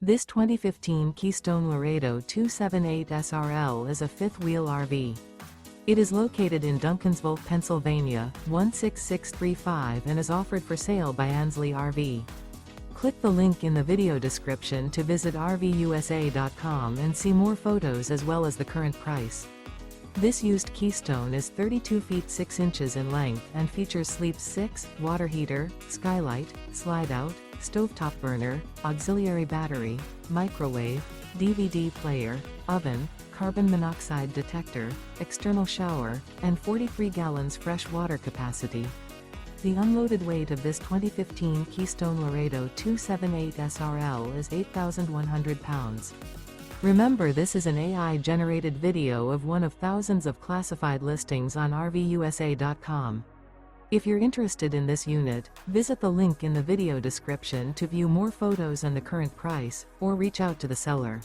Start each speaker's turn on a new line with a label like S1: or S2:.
S1: This 2015 Keystone Laredo 278 SRL is a fifth-wheel RV. It is located in Duncansville, Pennsylvania, 16635 and is offered for sale by Ansley RV. Click the link in the video description to visit RVUSA.com and see more photos as well as the current price. This used Keystone is 32 feet 6 inches in length and features Sleep's 6, water heater, Skylight, Slideout, stovetop burner, auxiliary battery, microwave, DVD player, oven, carbon monoxide detector, external shower, and 43 gallons fresh water capacity. The unloaded weight of this 2015 Keystone Laredo 278 SRL is 8,100 pounds. Remember, this is an AI-generated video of one of thousands of classified listings on RVUSA.com. If you're interested in this unit, visit the link in the video description to view more photos and the current price, or reach out to the seller.